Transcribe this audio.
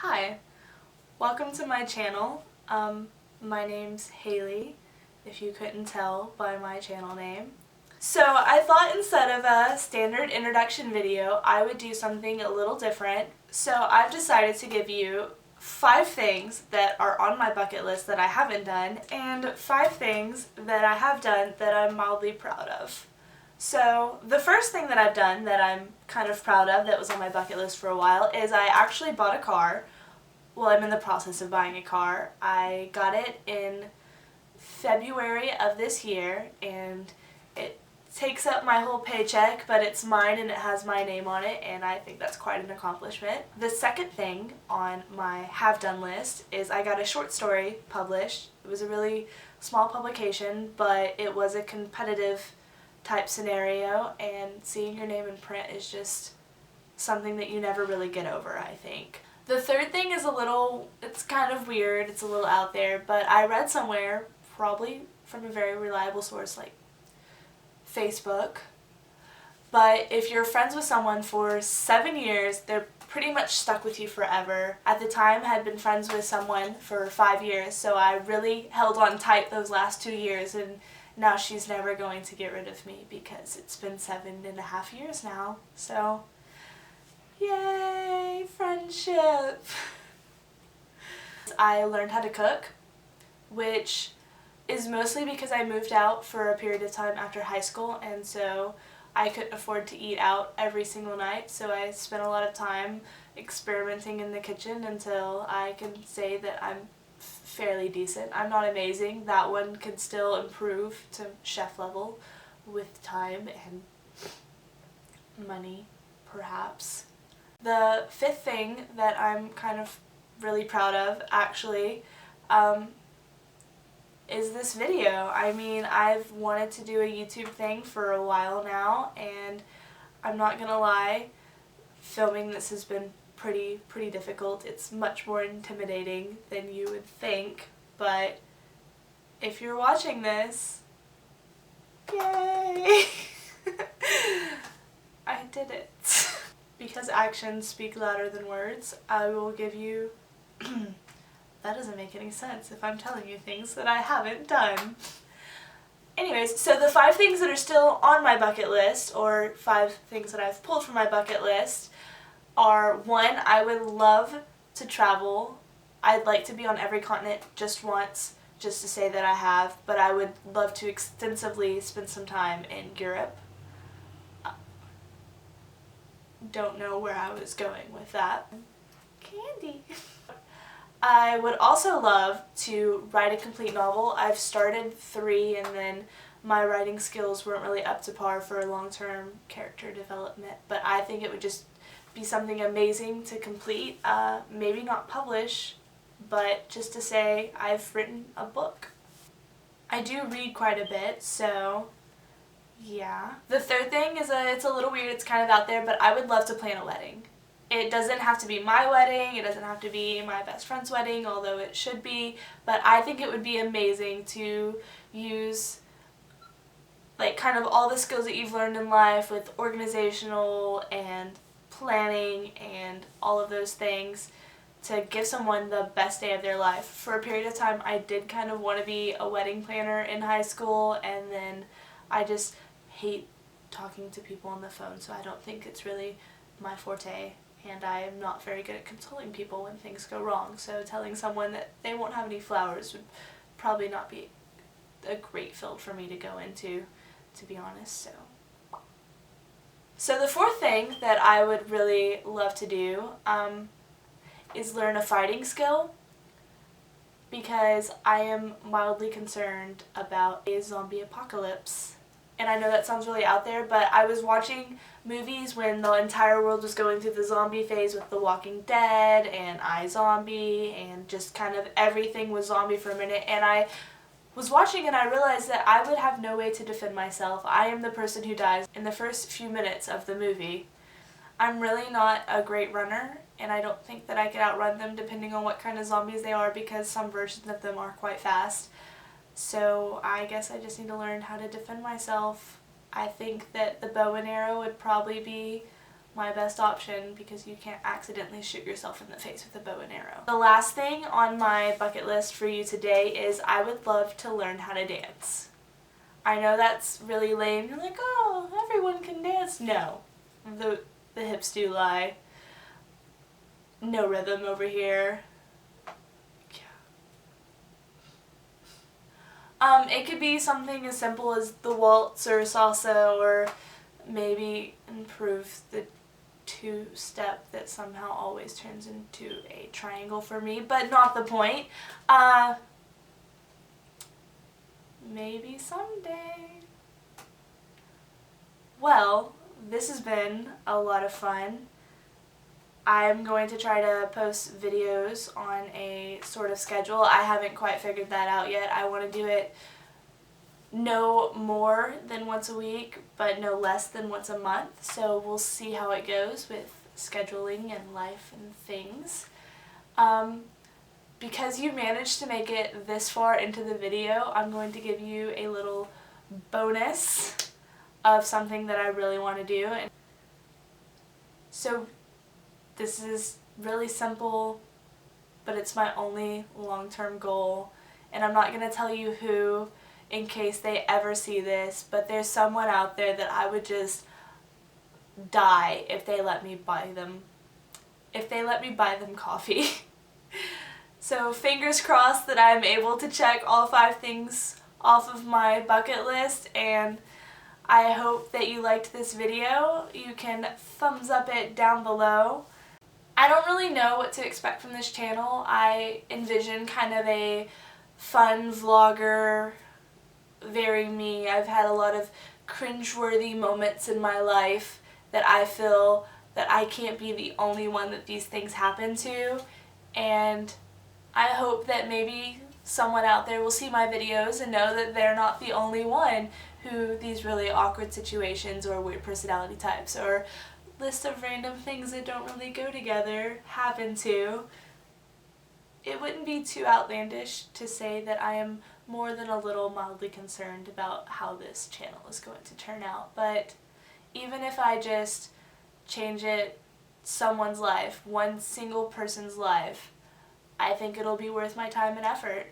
Hi, welcome to my channel. My name's Haley, if you couldn't tell by my channel name. So I thought instead of a standard introduction video, I would do something a little different. So I've decided to give you 5 things that are on my bucket list that I haven't done, and 5 things that I have done that I'm mildly proud of. So the first thing that I've done that I'm kind of proud of that was on my bucket list for a while is I actually bought a car. Well, I'm in the process of buying a car. I got it in February of this year, and it takes up my whole paycheck, but it's mine and it has my name on it, and I think that's quite an accomplishment. The second thing on my have done list is I got a short story published. It was a really small publication, but it was a competitive type scenario, and seeing your name in print is just something that you never really get over, I think. The third thing is it's kind of weird, it's a little out there, but I read somewhere, probably from a very reliable source like Facebook, but if you're friends with someone for 7 years, they're pretty much stuck with you forever. At the time, I had been friends with someone for 5 years, so I really held on tight those last 2 years, and now she's never going to get rid of me because it's been 7.5 years now, so yay, friendship! I learned how to cook, which is mostly because I moved out for a period of time after high school, and so I couldn't afford to eat out every single night, so I spent a lot of time experimenting in the kitchen until I can say that I'm fairly decent. I'm not amazing. That one can still improve to chef level with time and money, perhaps. The fifth thing that I'm kind of really proud of, actually, is this video. I mean, I've wanted to do a YouTube thing for a while now, and I'm not gonna lie, filming this has been pretty difficult. It's much more intimidating than you would think, but if you're watching this, yay! I did it. Because actions speak louder than words, I will give you that doesn't make any sense if I'm telling you things that I haven't done. Anyways, so the 5 things that are still on my bucket list, or 5 things that I've pulled from my bucket list, are 1, I would love to travel. I'd like to be on every continent just once, just to say that I have, but I would love to extensively spend some time in Europe. Don't know where I was going with that. Candy! I would also love to write a complete novel. I've started 3, and then my writing skills weren't really up to par for long-term character development, but I think it would just be something amazing to complete. Maybe not publish, but just to say I've written a book. I do read quite a bit, so yeah. The third thing is it's a little weird, it's kind of out there, but I would love to plan a wedding. It doesn't have to be my wedding, it doesn't have to be my best friend's wedding, although it should be, but I think it would be amazing to use like kind of all the skills that you've learned in life with organizational and planning and all of those things to give someone the best day of their life. For a period of time, I did kind of want to be a wedding planner in high school, and then I just hate talking to people on the phone, so I don't think it's really my forte, and I am not very good at consoling people when things go wrong, so telling someone that they won't have any flowers would probably not be a great field for me to go into, to be honest. So the fourth thing that I would really love to do is learn a fighting skill, because I am mildly concerned about a zombie apocalypse. And I know that sounds really out there, but I was watching movies when the entire world was going through the zombie phase with The Walking Dead and iZombie, and just kind of everything was zombie for a minute, and I was watching and I realized that I would have no way to defend myself. I am the person who dies in the first few minutes of the movie. I'm really not a great runner, and I don't think that I could outrun them depending on what kind of zombies they are, because some versions of them are quite fast. So I guess I just need to learn how to defend myself. I think that the bow and arrow would probably be my best option because you can't accidentally shoot yourself in the face with a bow and arrow. The last thing on my bucket list for you today is I would love to learn how to dance. I know that's really lame. You're like, oh, everyone can dance. No, the hips do lie. No rhythm over here. It could be something as simple as the waltz or salsa, or maybe improve the two-step that somehow always turns into a triangle for me, but not the point. Maybe someday. Well, this has been a lot of fun. I'm going to try to post videos on a sort of schedule. I haven't quite figured that out yet. I want to do it no more than once a week, but no less than once a month. So we'll see how it goes with scheduling and life and things. Because you managed to make it this far into the video, I'm going to give you a little bonus of something that I really want to do. So this is really simple, but it's my only long-term goal, and I'm not going to tell you who in case they ever see this, but there's someone out there that I would just die if they let me buy them coffee. So fingers crossed that I'm able to check all 5 things off of my bucket list, and I hope that you liked this video. You can thumbs up it down below. I don't really know what to expect from this channel. I envision kind of a fun vlogger, very me. I've had a lot of cringeworthy moments in my life that I feel that I can't be the only one that these things happen to, and I hope that maybe someone out there will see my videos and know that they're not the only one who these really awkward situations or weird personality types or list of random things that don't really go together happen to. It wouldn't be too outlandish to say that I am more than a little mildly concerned about how this channel is going to turn out, but even if I just change it, someone's life, one single person's life, I think it'll be worth my time and effort.